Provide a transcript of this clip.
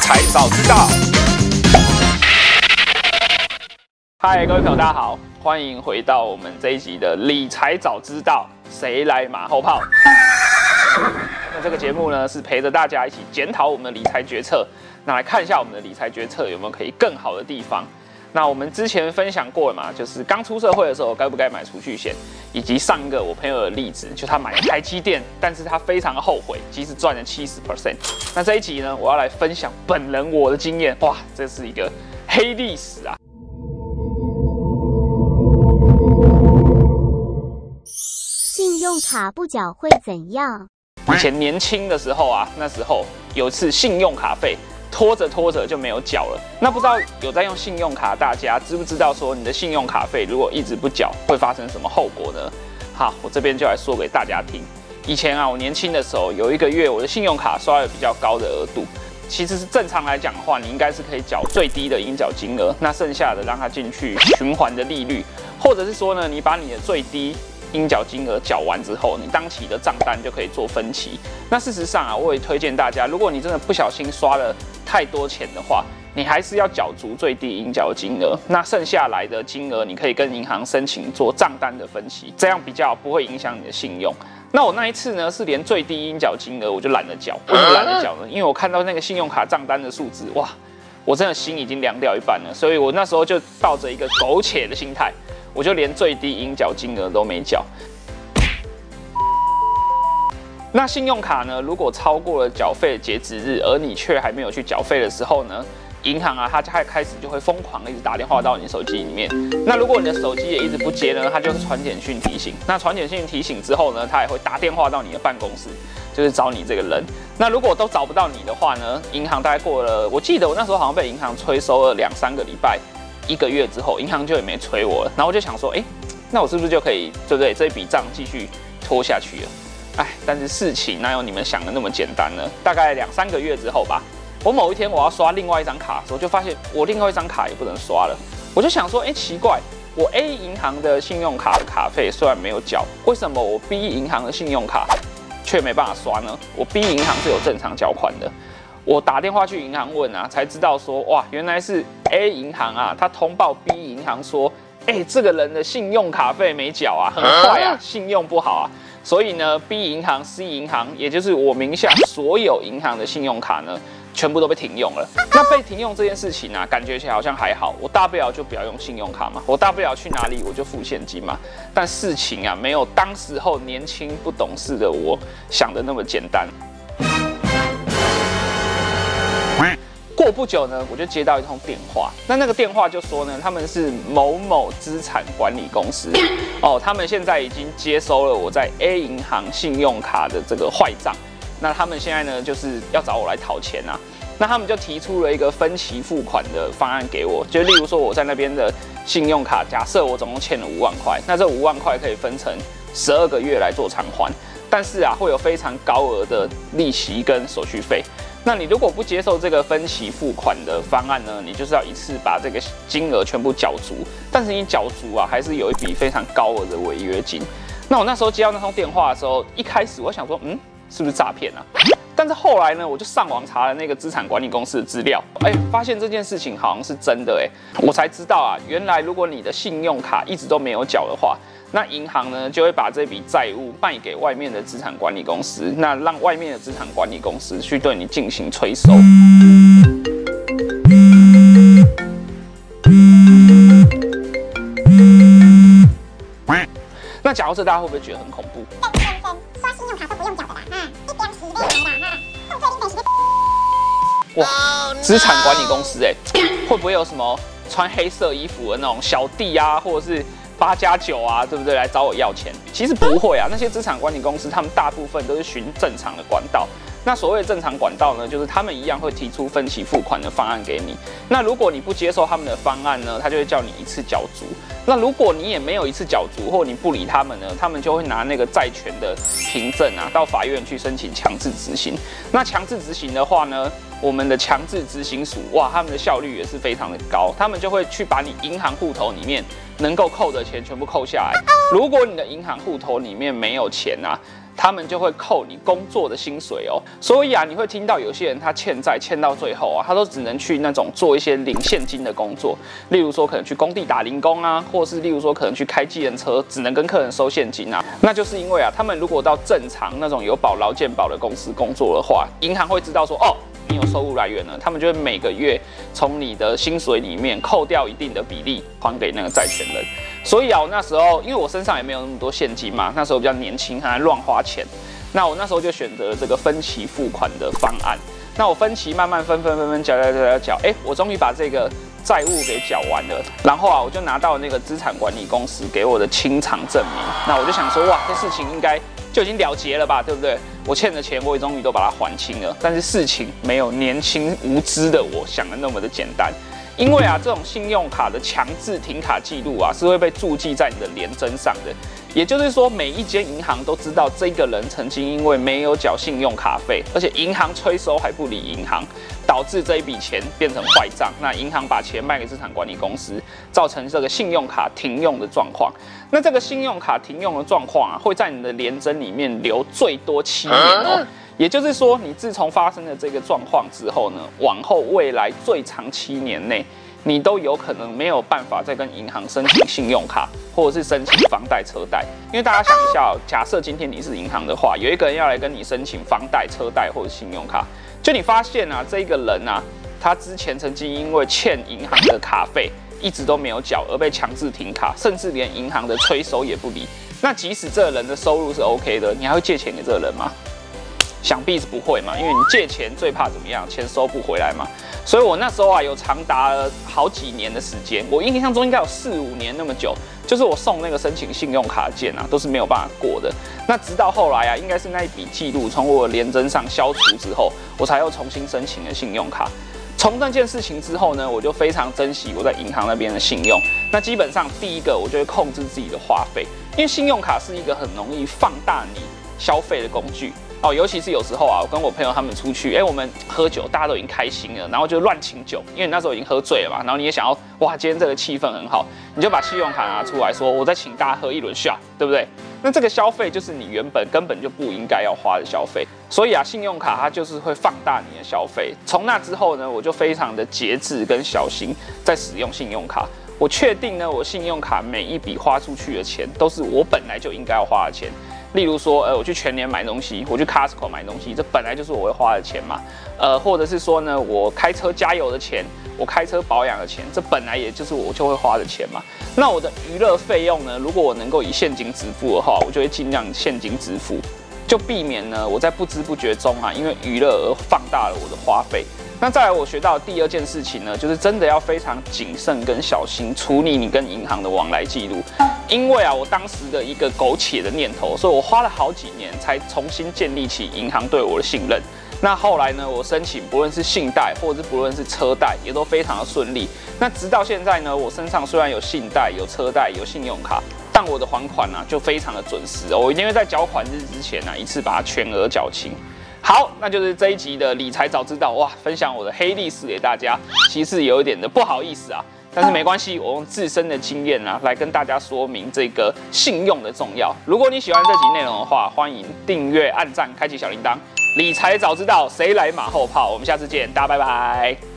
财早知道。嗨，各位朋友，大家好，欢迎回到我们这一集的理财早知道，谁来马后炮？那这个节目呢，是陪着大家一起检讨我们的理财决策，那来看一下我们的理财决策有没有可以更好的地方。那我们之前分享过了嘛，就是刚出社会的时候该不该买储蓄险，以及上一个我朋友的例子，就他买了台积电，但是他非常的后悔，即使赚了70%。那这一集呢，我要来分享本人我的经验，哇，这是一个黑历史啊！信用卡不缴会怎样？以前年轻的时候啊，那时候有一次信用卡费拖着就没有缴了。那不知道有在用信用卡，大家知不知道说你的信用卡费如果一直不缴，会发生什么后果呢？好，我这边就来说给大家听。以前啊，我年轻的时候有一个月我的信用卡刷了比较高的额度，其实是正常来讲的话，你应该是可以缴最低的应缴金额，那剩下的让它进去循环的利率，或者是说呢，你把你的最低应缴金额缴完之后，你当期的账单就可以做分期。那事实上啊，我也推荐大家，如果你真的不小心刷了太多钱的话，你还是要缴足最低应缴金额。那剩下来的金额，你可以跟银行申请做账单的分期，这样比较不会影响你的信用。那我那一次呢，是连最低应缴金额我就懒得缴。为什么懒得缴呢？因为我看到那个信用卡账单的数字，哇，我真的心已经凉掉一半了。所以我那时候就抱着一个苟且的心态，我就连最低应缴金额都没缴。那信用卡呢，如果超过了缴费截止日，而你却还没有去缴费的时候呢，银行啊，它开始就会疯狂的一直打电话到你手机里面。那如果你的手机也一直不接呢，它就会传简讯提醒。那传简讯提醒之后呢，它也会打电话到你的办公室，就是找你这个人。那如果都找不到你的话呢，银行大概过了，我记得我那时候好像被银行催收了2-3个礼拜，1个月之后，银行就也没催我了。然后我就想说，那我是不是就可以，对不对？这笔账继续拖下去了？但是事情哪有你们想的那么简单呢？大概2-3个月之后吧，我某一天我要刷另外一张卡的时候，就发现我另外一张卡也不能刷了。我就想说，奇怪，我 A 银行的信用卡的卡费虽然没有缴，为什么我 B 银行的信用卡却没办法刷呢？我 B 银行是有正常缴款的。我打电话去银行问啊，才知道说，哇，原来是 A 银行啊，他通报 B 银行说，这个人的信用卡费没缴啊，很坏啊，信用不好啊。所以呢 ，B 银行、C 银行，也就是我名下所有银行的信用卡呢，全部都被停用了。那被停用这件事情啊，感觉起来好像还好，我大不了就不要用信用卡嘛，我大不了去哪里我就付现金嘛。但事情啊，没有当时候年轻不懂事的我想的那么简单。过不久呢，我就接到一通电话，那个电话就说呢，他们是某某资产管理公司，他们现在已经接收了我在 A 银行信用卡的这个坏账，那他们现在呢就是要找我来讨钱啊，那他们就提出了一个分期付款的方案给我，就例如说我在那边的信用卡，假设我总共欠了5万块，那这5万块可以分成12个月来做偿还，但是啊会有非常高额的利息跟手续费。那你如果不接受这个分期付款的方案呢，你就是要一次把这个金额全部缴足，但是你缴足啊，还是有一笔非常高额的违约金。那我那时候接到那通电话的时候，一开始我想说，是不是诈骗啊？但是后来呢，我就上网查了那个资产管理公司的资料，发现这件事情好像是真的，我才知道啊，原来如果你的信用卡一直都没有缴的话，那银行呢就会把这笔债务卖给外面的资产管理公司，那让外面的资产管理公司去对你进行催收。那讲到这，大家会不会觉得很恐怖？刷信用卡都不用缴的啦，一点洗没啦，后退零点洗。哇，资产管理公司会不会有什么穿黑色衣服的那种小弟啊，或者是8+9啊，对不对？来找我要钱？其实不会啊，那些资产管理公司他们大部分都是循正常的管道。那所谓的正常管道呢，就是他们一样会提出分期付款的方案给你。那如果你不接受他们的方案呢，他就会叫你一次缴足。那如果你也没有一次缴足，或你不理他们呢，他们就会拿那个债权的凭证啊，到法院去申请强制执行。那强制执行的话呢，我们的强制执行署，哇，他们的效率也是非常的高，他们就会去把你银行户头里面能够扣的钱全部扣下来。如果你的银行户头里面没有钱啊，他们就会扣你工作的薪水哦。所以啊，你会听到有些人他欠债欠到最后啊，他都只能去那种做一些领现金的工作，例如说可能去工地打零工啊，或是例如说可能去开计程车，只能跟客人收现金啊。那就是因为啊，他们如果到正常那种有保劳健保的公司工作的话，银行会知道说哦，你有收入来源了，他们就会每个月从你的薪水里面扣掉一定的比例还给那个债权人。所以啊，我那时候因为我身上也没有那么多现金嘛，那时候比较年轻，还乱花钱。那我那时候就选择了这个分期付款的方案。那我分期慢慢分缴，我终于把这个债务给缴完了。然后啊，我就拿到那个资产管理公司给我的清偿证明。那我就想说，哇，这事情应该就已经了结了吧，对不对？我欠的钱我也终于都把它还清了。但是事情没有年轻无知的我想的那么的简单。因为啊，这种信用卡的强制停卡记录啊，是会被注记在你的联征上的。也就是说，每一间银行都知道这个人曾经因为没有缴信用卡费，而且银行催收还不理银行，导致这一笔钱变成坏账。那银行把钱卖给资产管理公司，造成这个信用卡停用的状况。那这个信用卡停用的状况啊，会在你的联征里面留最多7年哦。也就是说，你自从发生了这个状况之后呢，往后未来最长7年内，你都有可能没有办法再跟银行申请信用卡，或者是申请房贷、车贷。因为大家想一下，假设今天你是银行的话，有一个人要来跟你申请房贷、车贷或者信用卡，就你发现啊，这个人啊，他之前曾经因为欠银行的卡费一直都没有缴，而被强制停卡，甚至连银行的催收也不理。那即使这个人的收入是 OK 的，你还会借钱给这个人吗？想必是不会嘛，因为你借钱最怕怎么样？钱收不回来嘛。所以我那时候啊，有长达了好几年的时间，我印象中应该有4、5年那么久，就是我送那个申请信用卡件啊，都是没有办法过的。那直到后来啊，应该是那一笔记录从我的联征上消除之后，我才又重新申请了信用卡。从那件事情之后呢，我就非常珍惜我在银行那边的信用。那基本上第一个，我就会控制自己的花费，因为信用卡是一个很容易放大你消费的工具。哦，尤其是有时候啊，我跟我朋友他们出去，我们喝酒，大家都已经开心了，然后就乱请酒，因为你那时候已经喝醉了嘛，然后你也想要，哇，今天这个气氛很好，你就把信用卡拿出来说，我再请大家喝一轮 shot， 对不对？那这个消费就是你原本根本就不应该要花的消费，所以啊，信用卡它就是会放大你的消费。从那之后呢，我就非常的节制跟小心在使用信用卡。我确定呢，我信用卡每一笔花出去的钱都是我本来就应该要花的钱。例如说，我去全联买东西，我去 Costco 买东西，这本来就是我会花的钱嘛。或者是说呢，我开车加油的钱，我开车保养的钱，这本来也就是我就会花的钱嘛。那我的娱乐费用呢，如果我能够以现金支付的话，我就会尽量现金支付，就避免呢我在不知不觉中啊，因为娱乐而放大了我的花费。那再来，我学到的第2件事情呢，就是真的要非常谨慎跟小心处理你跟银行的往来记录。因为啊，我当时的一个苟且的念头，所以我花了好几年才重新建立起银行对我的信任。那后来呢，我申请不论是信贷或者是不论是车贷，也都非常的顺利。那直到现在呢，我身上虽然有信贷、有车贷、有信用卡，但我的还款啊就非常的准时哦。我一定会在缴款日之前啊，一次把它全额缴清。好，那就是这一集的理财早知道哇，分享我的黑历史给大家，其实有一点的不好意思啊。但是没关系，我用自身的经验啊，来跟大家说明这个信用的重要。如果你喜欢这集内容的话，欢迎订阅、按赞、开启小铃铛。理财早知道，谁来马后炮？我们下次见，大家拜拜。